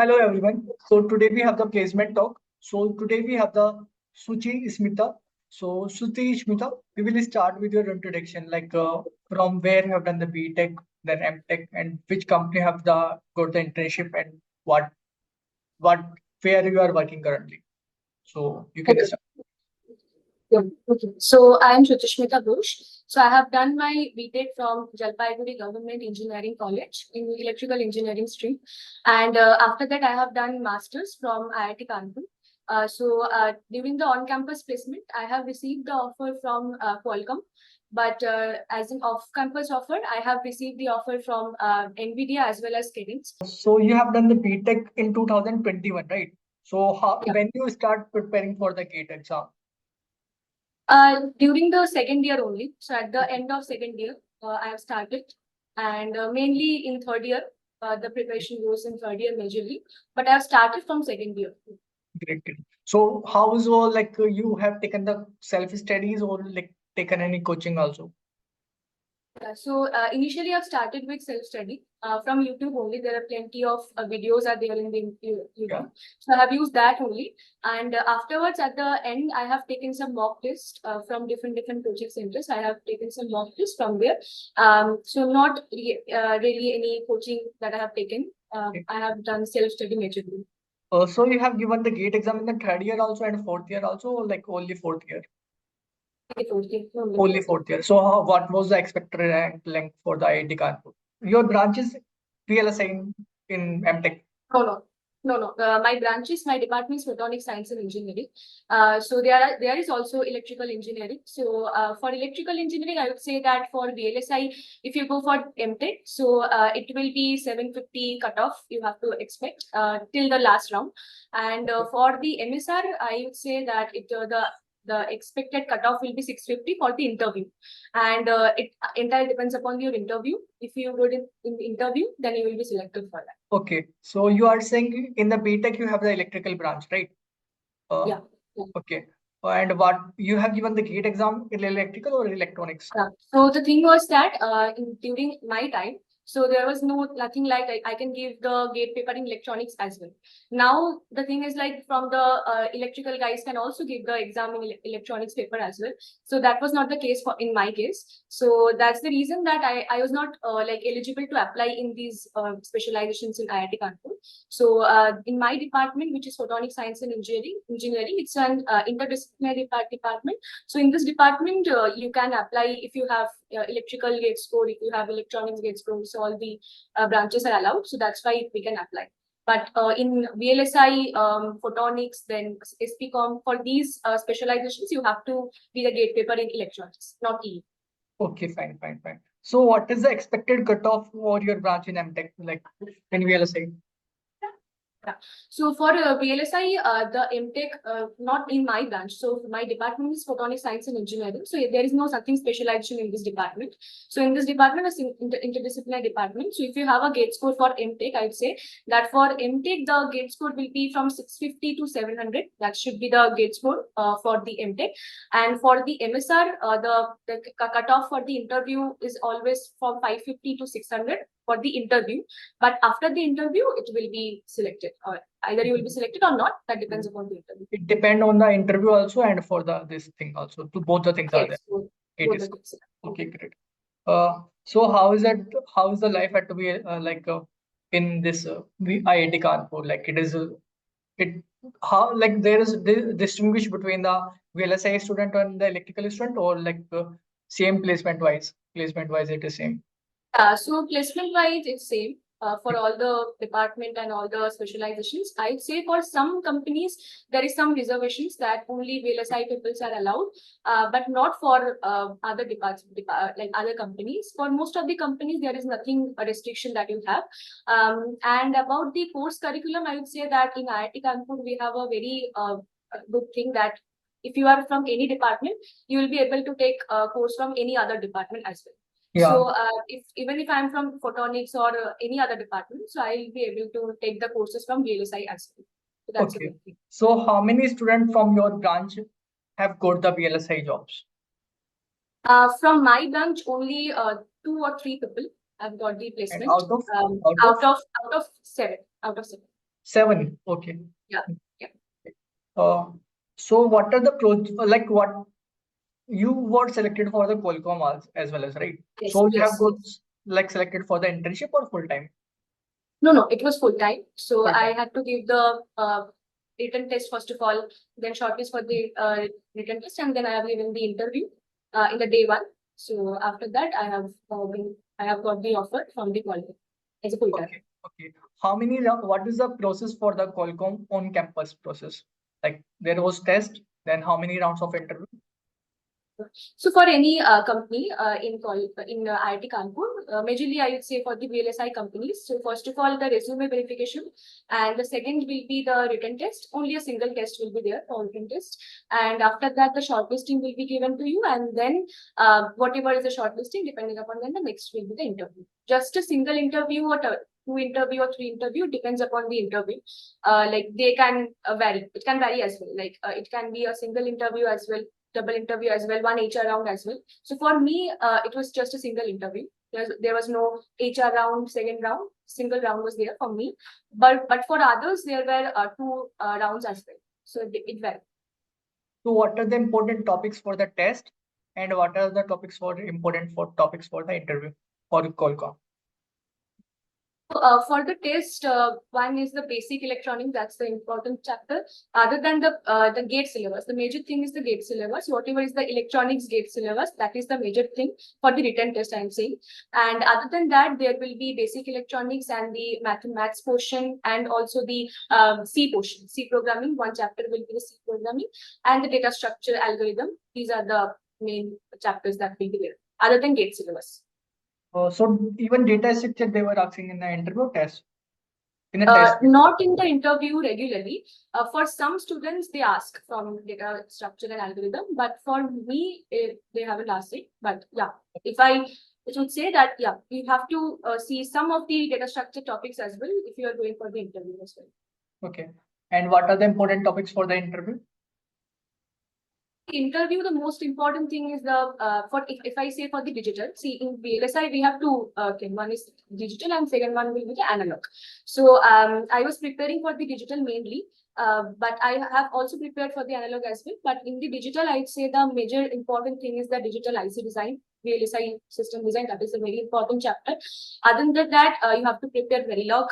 Hello everyone. So today we have the placement talk. So today we have the Suchi Smita. So Suchi Smita, we will start with your introduction, like from where you have done the B.Tech, then M.Tech, and which company have got the internship, and what where you are working currently. So you can start. Yeah. Okay. So I am Shrutismita Ghosh. So I have done my B.Tech from Jalpaiguri Government Engineering College in Electrical Engineering stream, and after that I have done Masters from IIT Kanpur. During the on-campus placement, I have received the offer from Qualcomm, but as an off-campus offer, I have received the offer from Nvidia as well as Cadence. So you have done the B.Tech in 2021, right? So Yeah. when you start preparing for the GATE exam? During the second year only. So at the end of second year, I have started, and mainly in third year, the preparation goes in third year majorly. But I have started from second year. Great. So how is all like you have taken the self studies or like taken any coaching also? Initially I've started with self-study from YouTube only. There are plenty of videos are there in the YouTube. Yeah. So I have used that only. And afterwards, at the end, I have taken some mock test from different coaching centers. I have taken some mock test from there. So not really any coaching that I have taken. I have done self-study majorly. So you have given the GATE exam in the third year also and fourth year also, or like only fourth year? Only fourth year. So what was the expected rank length for the IIT Kanpur? Your branch is VLSI in M.Tech. No. My department is photonic science and engineering. So there is also electrical engineering. So for electrical engineering, I would say that for VLSI, if you go for M.Tech, so it will be 750 cutoff you have to expect till the last round. And for the MSR, I would say that the expected cutoff will be 650 for the interview, and it entirely depends upon your interview. If you go in the interview, then you will be selected for that. Okay, so you are saying in the B.Tech you have the electrical branch, right? Yeah. Okay, and what you have given the GATE exam in electrical or electronics? So the thing was that during my time, so there was nothing like I can give the GATE paper in electronics as well. Now the thing is like from the electrical guys can also give the exam in electronics paper as well. So that was not the case in my case. So that's the reason that I was not like eligible to apply in these specializations in IIT Kanpur. So in my department, which is photonic science and engineering, it's an interdisciplinary department. So in this department, you can apply if you have electrical gate score, if you have electronics gate score, so all the branches are allowed. So that's why we can apply. But in VLSI, photonics, then SPCom, for these specializations, you have to be the gate paper in electronics, not E. Okay, fine. So what is the expected cutoff for your branch in M.Tech, like in VLSI? Yeah. So for VLSI, the M.Tech, not in my branch. So my department is photonic science and engineering. So there is no something specialization in this department. So in this department, it's interdisciplinary department. So if you have a gate score for M.Tech, I would say that for M.Tech, the gate score will be from 650 to 700. That should be the gate score for the M.Tech. And for the MSR, the cutoff for the interview is always from 550 to 600 for the interview. But after the interview, it will be selected. Or either you will be selected or not. That depends upon the interview. It depends on the interview also and for this thing also. To both the things are there. It is okay, great. So how is it? How is the life at to be in this IIT Kanpur? Like it is it how like there is distinguish between the VLSI student and the electrical student, or like same placement wise it is same. So placement wise, it's same for all the department and all the specializations. I'd say for some companies, there is some reservations that only VLSI people are allowed, but not for other departments, like other companies. For most of the companies, there is nothing a restriction that you have. And about the course curriculum, I would say that in IIT Kanpur, we have a very good thing that if you are from any department, you will be able to take a course from any other department as well. Yeah. So even if I'm from photonics or any other department, so I'll be able to take the courses from VLSI as well. So that's okay. So how many students from your branch have got the VLSI jobs? From my branch, only 2 or 3 people have got the placement. And out of seven. Out of 7. 7. Okay. Yeah. Yeah. So what are the pros, like what you were selected for the Qualcomm as well as, right? Yes, So you have yes, got yes. like selected for the internship or full time? No, it was full time. So Full I time. had to give the written test first of all, then shortlist for the written test, and then I have given the interview in the day one. So after that, I have got the offer from the college as a full time. Okay. Okay. How many what is the process for the Qualcomm on campus process? Like there was test, then how many rounds of interview? So for any company in IIT Kanpur, majorly I would say for the VLSI companies. So first of all, the resume verification, and the second will be the written test. Only a single test will be there for written test, and after that, the shortlisting will be given to you, and then whatever is the shortlisting, depending upon then the next will be the interview. Just a single interview or two interview or three interview depends upon the interview. Like they can vary. It can vary as well. Like it can be a single interview as well, double interview as well, one HR round as well. So for me, it was just a single interview. There was no HR round, second round, single round was there for me. But for others, there were two rounds as well. So it varied. So what are the important topics for the test, and what are the topics for important for topics for the interview for Qualcomm? For the test, one is the basic electronics. That's the important chapter. Other than the gate syllabus, the major thing is the gate syllabus. Whatever is the electronics gate syllabus, that is the major thing for the written test, I'm saying. And other than that, there will be basic electronics and the maths portion, and also the C portion, C programming. One chapter will be the C programming, and the data structure algorithm. These are the main chapters that will be there, other than gate syllabus. So even data structure they were asking in the interview test. In a test. Not in the interview regularly. For some students, they ask from data structure and algorithm, but for me, they haven't asked it. But yeah, if I should say that, yeah, you have to see some of the data structure topics as well if you are going for the interview as well. Okay. And what are the important topics for the interview? Interview, the most important thing is the for if I say for the digital, see in VLSI we have two thing. One is digital and second one will be the analog. So I was preparing for the digital mainly, but I have also prepared for the analog as well. But in the digital, I'd say the major important thing is the digital IC design, VLSI system design. That is a very important chapter. Other than that, you have to prepare Verilog.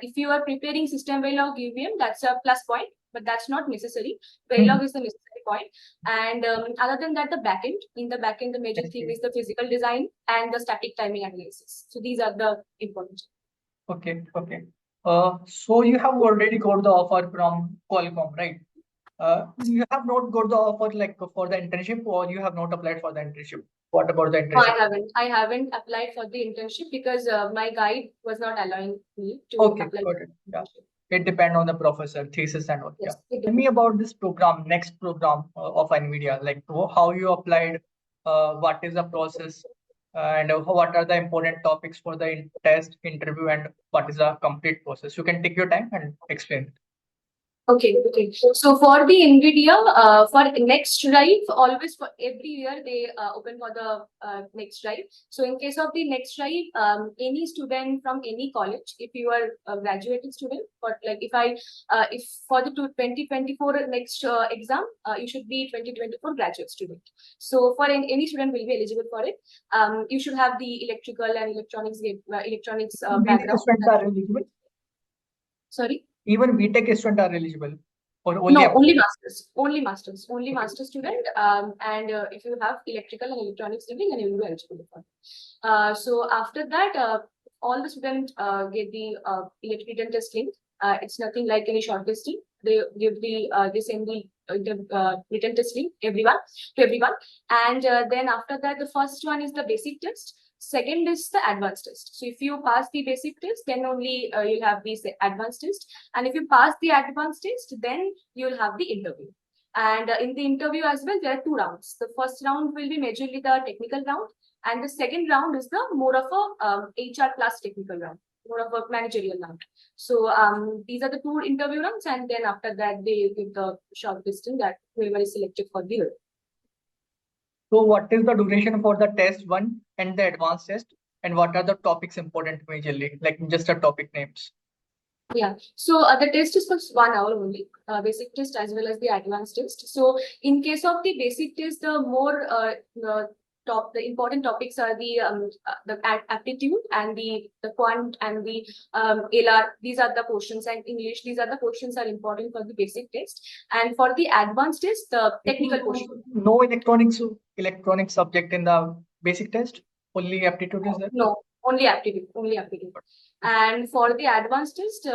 If you are preparing system Verilog UVM, that's a plus point, but that's not necessary. Verilog is the necessary point. And other than that, the backend. In the backend, the major thing is the physical design and the static timing analysis. So these are the important. Okay, okay. So you have already got the offer from Qualcomm, right? You have not got the offer like for the internship, or you have not applied for the internship. What about the No, internship? I haven't applied for the internship because my guide was not allowing me to Okay, apply. got it. Yeah. It depends on the professor, thesis and all. Yes, Yeah. Tell me about this program, next program of Nvidia, like how you applied, what is the process, and what are the important topics for the test, interview, and what is the complete process. You can take your time and explain. Okay. So for the Nvidia, for next drive, always for every year they open for the next drive. So in case of the next drive, any student from any college, if you are a graduated student, but like if for the 2024 next exam, you should be 2024 graduate student. So for any student will be eligible for it. You should have the electrical and electronics background. Students are eligible. Sorry. Even VTech students are eligible, or only master's student. And if you have electrical and electronics degree, then you will be eligible for it. So after that, all the students get the electrical test link. It's nothing like any shortlisting. They give they send the written test link to everyone, and then after that, the first one is the basic test. Second is the advanced test. So if you pass the basic test, then only you'll have the advanced test. And if you pass the advanced test, then you'll have the interview. And in the interview as well, there are two rounds. The first round will be majorly the technical round, and the second round is the more of a HR plus technical round, more of a managerial round. So these are the two interview rounds, and then after that, they give the shortlisting that whoever is selected for the year. So what is the duration for the test one and the advanced test? And what are the topics important majorly, like just the topic names? Yeah, so the test is for 1 hour only, basic test as well as the advanced test. So in case of the basic test, the more the important topics are the aptitude and the quant and the LR. These are the portions, and English. These are the portions are important for the basic test. And for the advanced test, the technical portion. No electronics subject in the basic test. Only aptitude is there. No, only aptitude. Only aptitude. And for the advanced test,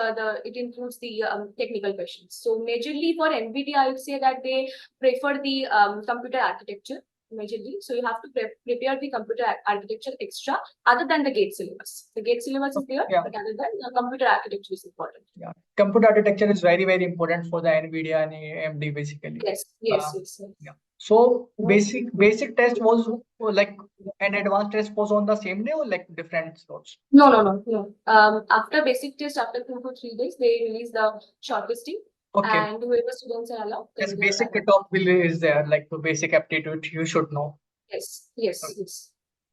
it includes the technical questions. So majorly for Nvidia, I would say that they prefer the computer architecture majorly. So you have to prepare the computer architecture extra other than the gate syllabus. The gate syllabus is there, but other than the computer architecture is important. Yeah, computer architecture is very, very important for the Nvidia and AMD basically. Yes, yes. Yeah. So basic test was like an advanced test was on the same day or like different slots? No. After basic test, after 2 to 3 days, they release the shortlisting. Okay. And whoever students are allowed. Yes, basic cutoff is there, like the basic aptitude you should know. Yes.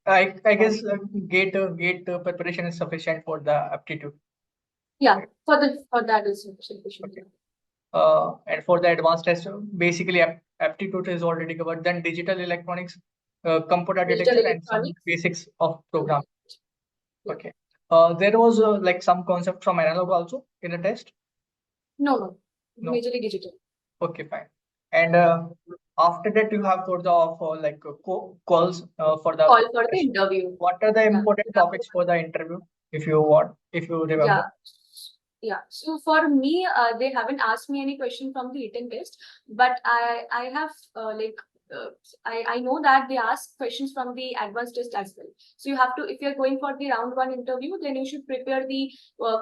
I guess gate preparation is sufficient for the aptitude. Yeah, for that is sufficient. Okay. And for the advanced test, basically aptitude is already covered. Then digital electronics, computer architecture, and some basics of programming. Yeah. Okay. There was like some concept from analog also in the test. No. Majorly digital. Okay, fine. And after that, you have got the calls for the call for the interview. What are the important topics for the interview? If you remember. Yeah. So for me, they haven't asked me any question from the written test, but I have I know that they ask questions from the advanced test as well. So you have to, if you're going for the round 1 interview, then you should prepare the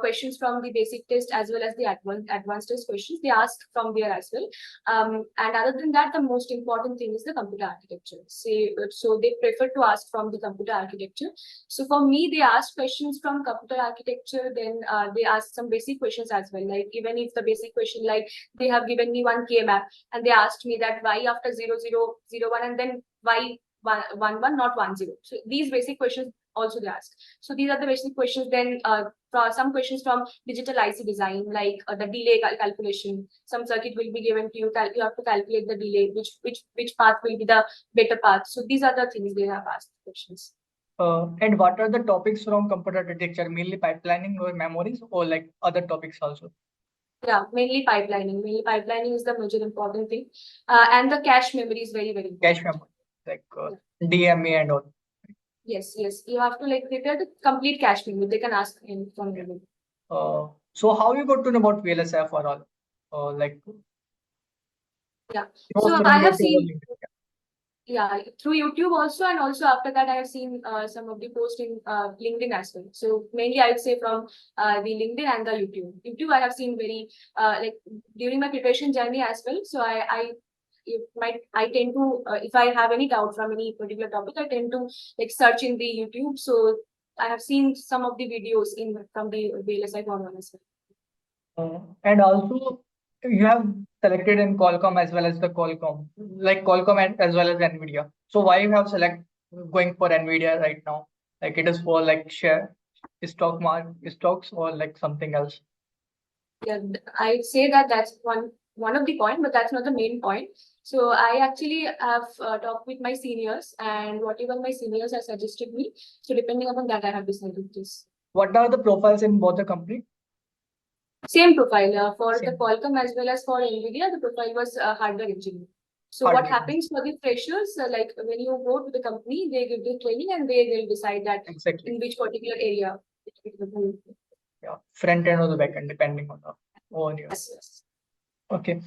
questions from the basic test as well as the advanced test questions. They ask from there as well. And other than that, the most important thing is the computer architecture. So they prefer to ask from the computer architecture. So for me, they ask questions from computer architecture. Then they ask some basic questions as well. Like even if the basic question, like they have given me 1 K map and they asked me that why after 0001 and then why 11 not 10. So these basic questions also they ask. So these are the basic questions. Then some questions from digital IC design, like the delay calculation. Some circuit will be given to you. You have to calculate the delay, which path will be the better path. So these are the things they have asked questions. And what are the topics from computer architecture? Mainly pipelining or memories, or like other topics also? Yeah, mainly pipelining. Mainly pipelining is the major important thing. And the cache memory is very, very important. Cache memory, like DMA and all. Yes. You have to prepare the complete cache memory. They can ask from you. So how you got to know about VLSI for all? Yeah. So I have seen. Yeah, through YouTube also, and also after that I have seen some of the posts in LinkedIn as well. So mainly I would say from the LinkedIn and the YouTube. YouTube I have seen very during my preparation journey as well. So I tend to if I have any doubt from any particular topic, I tend to search in the YouTube. So I have seen some of the videos from the VLSI For All as well. And also you have selected in Qualcomm as well as the Qualcomm as well as Nvidia. So why you have going for Nvidia right now? Like it is for share stocks or something else? Yeah, I'd say that's one of the point, but that's not the main point. So I actually have talked with my seniors, and whatever my seniors have suggested me. So depending upon that, I have decided this. What are the profiles in both the company? Same profile for the Qualcomm as well as for Nvidia. The profile was hardware engineer. So what happens for the freshers? When you go to the company, they give the training and they will decide that in which particular area. Yeah, front end or the back end, depending on the owner. Yes. Okay.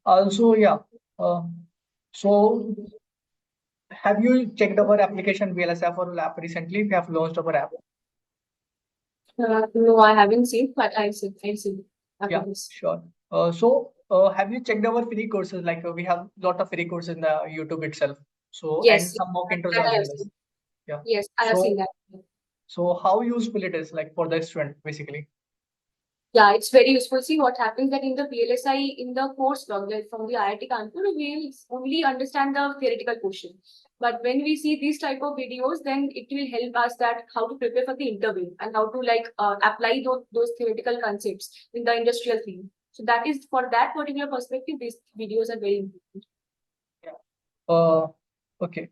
Also, yeah. So, have you checked our application VLSI For All app recently? We have launched our app. No, I haven't seen, but I've seen. Yeah, sure. Have you checked our free courses? We have a lot of free courses in the YouTube itself. So yes, and some mock intros as well. Yeah. Yes, I have seen that. So how useful it is for the student basically? Yeah, it's very useful. See what happens that in the VLSI, in the course blog like from the IIT Kanpur, we'll only understand the theoretical portion. But when we see these type of videos, then it will help us that how to prepare for the interview and how to like apply those theoretical concepts in the industrial field. So that is for that particular perspective, these videos are very important. Okay.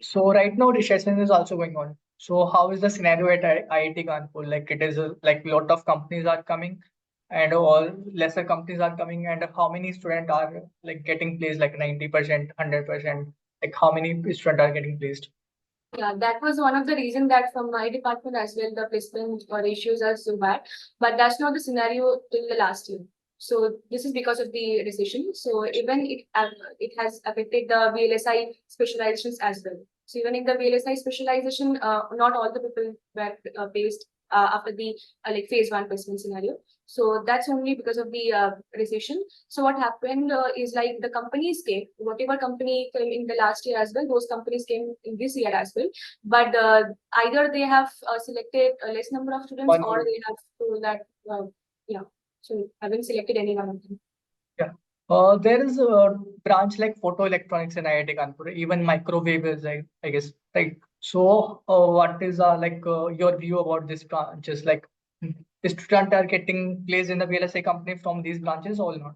So right now recession is also going on. So how is the scenario at IIT Kanpur? Like it is like a lot of companies are coming and all lesser companies are coming, and how many students are like getting placed, like 90%, 100%? Like how many students are getting placed? Yeah, that was one of the reasons that from my department as well, the placement ratios are so bad. But that's not the scenario till the last year. So this is because of the recession. So even it has affected the VLSI specializations as well. So even in the VLSI specialization, not all the people were placed after the like phase one placement scenario. So that's only because of the recession. So what happened is like the companies came, whatever company came in the last year as well, those companies came in this year as well. But either they have selected a less number of students, or they have told that, yeah, so I haven't selected any one of them. Yeah. There is a branch like photo electronics in IIT Kanpur, even microwave is, I guess, right? So, what is your view about this branches? Like, students are getting placed in the VLSI company from these branches or not?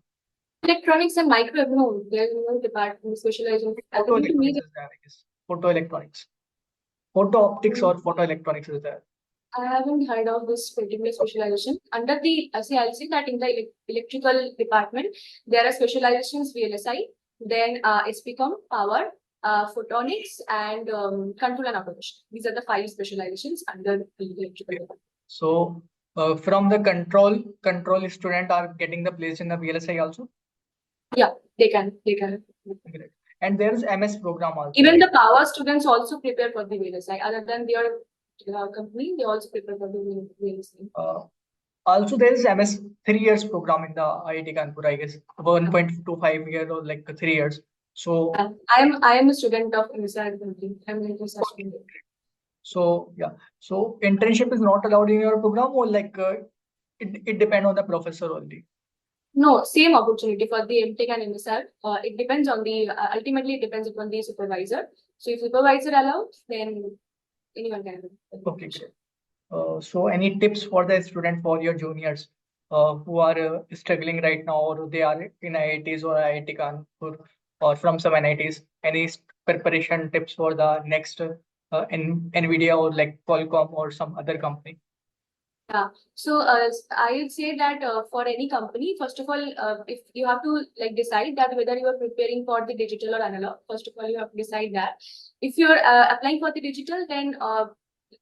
Electronics and microwave, no, there's no department specializing. Photo electronics is there, I guess. Photo electronics. Photo optics or photo electronics is there. I haven't heard of this particular specialization. Under the, I'll say that in the electrical department, there are specializations VLSI, then SPCOM, power, photonics, and control and automation. These are the 5 specializations under the electrical department. So, from the control student are getting the place in the VLSI also? Yeah, they can. Great. And there's MS program also. Even the power students also prepare for the VLSI. Other than their company, they also prepare for the VLSI. Also, there is MS 3 years program in the IIT Kanpur, I guess, 1.25 years or like 3 years. So I am a student of MSR. I'm an MSR student. So yeah, so internship is not allowed in your program, or like it depends on the professor only. No, same opportunity for the M.Tech and MSR. It depends on the ultimately it depends upon the supervisor. So if supervisor allows, then anyone can do. Okay, great. So any tips for the student, for your juniors who are struggling right now, or they are in IITs or IIT Kanpur or from some NITs? Any preparation tips for the next Nvidia or like Qualcomm or some other company? Yeah. So I would say that for any company, first of all, if you have to like decide that whether you are preparing for the digital or analog, first of all, you have to decide that. If you're applying for the digital, then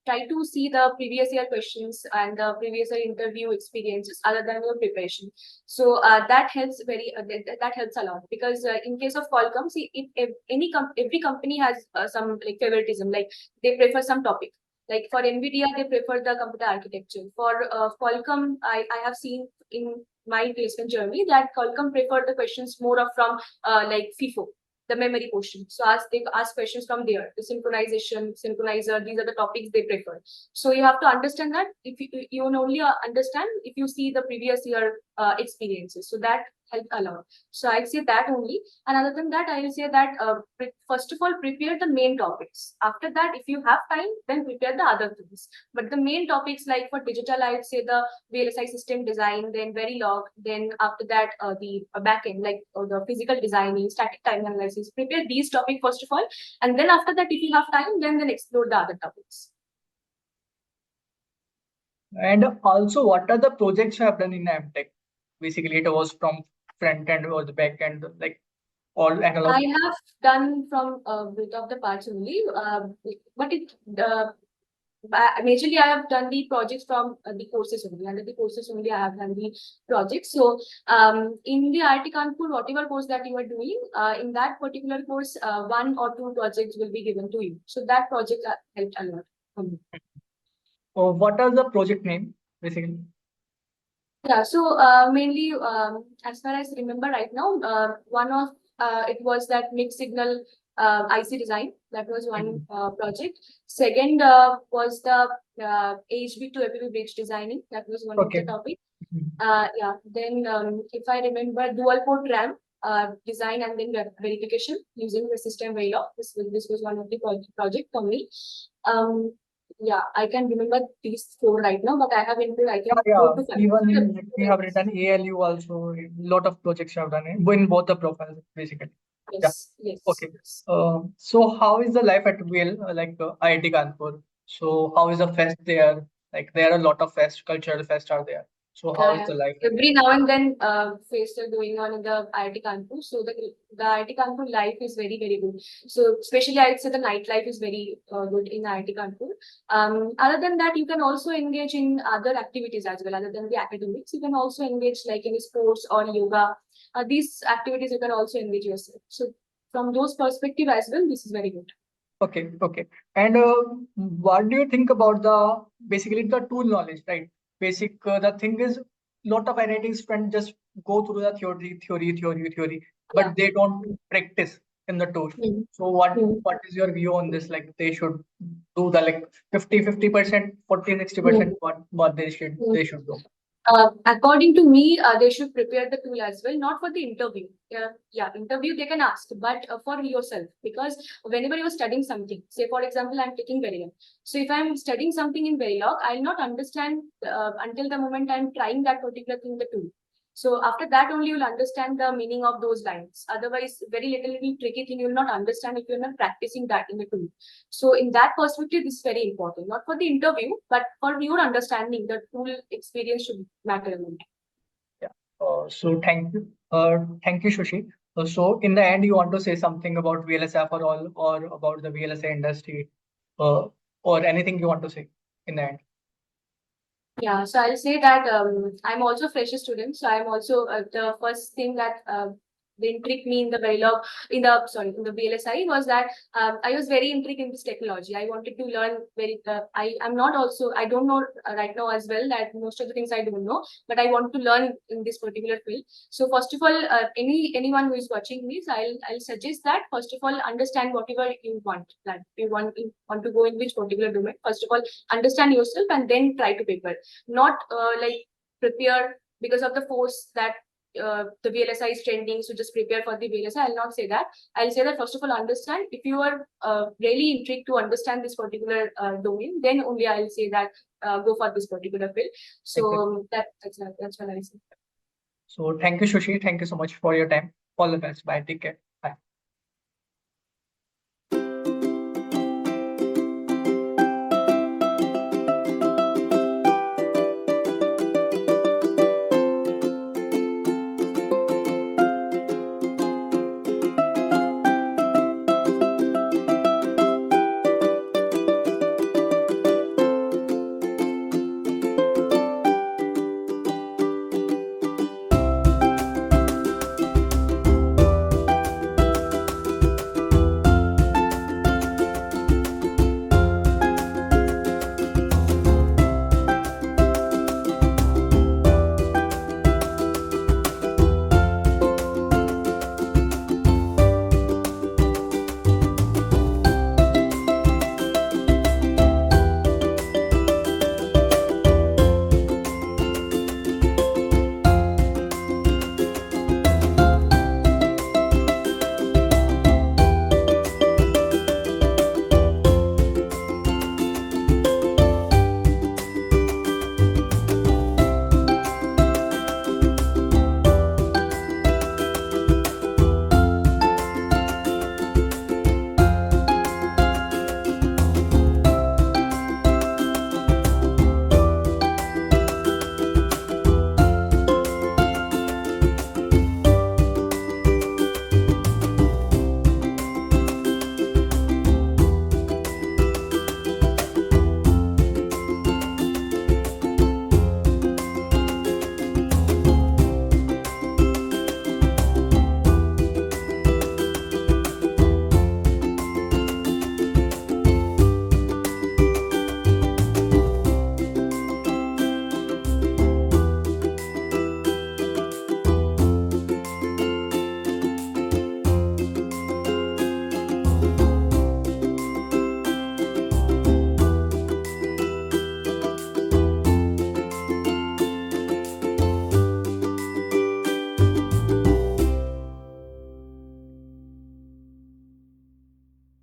try to see the previous year questions and the previous year interview experiences other than your preparation. So that helps that helps a lot, because in case of Qualcomm, see if every company has some like favoritism, like they prefer some topic. Like for Nvidia, they prefer the computer architecture. For Qualcomm, I have seen in my placement journey that Qualcomm preferred the questions more of from like FIFO, the memory portion. So they ask questions from there. The synchronization, synchronizer, these are the topics they prefer. So you have to understand that if you will only understand if you see the previous year experiences. So that help a lot. So I'd say that only. And other than that, I will say that first of all, prepare the main topics. After that, if you have time, then prepare the other things. But the main topics, like for digital, I would say the VLSI system design, then Verilog, then after that, the backend, like the physical designing, static time analysis. Prepare these topics first of all. And then after that, if you have time, then explore the other topics. And also, what are the projects you have done in M.Tech? Basically, it was from front end or the back end, like all analog. I have done from a bit of the parts only, but majorly I have done the projects from the courses only. Under the courses only, I have done the projects. So in the IIT Kanpur, whatever course that you are doing, in that particular course, 1 or 2 projects will be given to you. So that project helped a lot for me. What are the project name, basically? Yeah, so mainly, as far as I remember right now, one of it was that mixed signal IC design. That was one project. Second was the HB to FPV bridge designing. That was one of the topic. Yeah. Then if I remember, dual port RAM design and then verification using the system Verilog. This was one of the project for me. Yeah, I can remember these 4 right now, but I have input, I think, 4 to 5. Even we have written ALU also, a lot of projects you have done in both the profiles, basically. Yes, yes. Okay. So how is the life at IIT Kanpur? So how is the fest there? Like there are a lot of cultural fest are there. So how is the life? Every now and then, fests are going on in the IIT Kanpur. So the IIT Kanpur life is very, very good. So especially I'd say the nightlife is very good in IIT Kanpur. Other than that, you can also engage in other activities as well. Other than the academics, you can also engage like in sports or yoga. These activities you can also engage yourself. So from those perspective as well, this is very good. Okay. And what do you think about basically the tool knowledge, right? The thing is, lot of IIT students just go through the theory, but they don't practice in the tool. So what is your view on this? Like they should do the 50%, 40-60%, what they should do. According to me, they should prepare the tool as well, not for the interview. Interview they can ask, but for yourself, because whenever you're studying something, say for example, I'm taking Verilog. So if I'm studying something in Verilog, I'll not understand until the moment I'm trying that particular thing in the tool. So after that only you'll understand the meaning of those lines. Otherwise, very little tricky thing you'll not understand if you're not practicing that in the tool. So in that perspective, this is very important, not for the interview, but for your understanding. The tool experience should matter a lot. Yeah. So thank you, Shushi. So in the end, you want to say something about VLSI for all or about the VLSI industry, or anything you want to say in the end? Yeah, so I'll say that I'm also a fresher student. So I'm also the first thing that intrigued me in the Verilog, in the VLSI was that I was very intrigued in this technology. I wanted to learn I don't know right now as well that most of the things I don't know, but I want to learn in this particular field. So first of all, anyone who is watching this, I'll suggest that first of all, understand whatever you want, that you want to go in which particular domain. First of all, understand yourself and then try to prepare. Not prepare because of the force that the VLSI is trending, so just prepare for the VLSI. I'll not say that. I'll say that first of all, understand. If you are really intrigued to understand this particular domain, then only I'll say that go for this particular field. So that's what I say. So thank you, Shushi. Thank you so much for your time. All the best. Bye. Take care.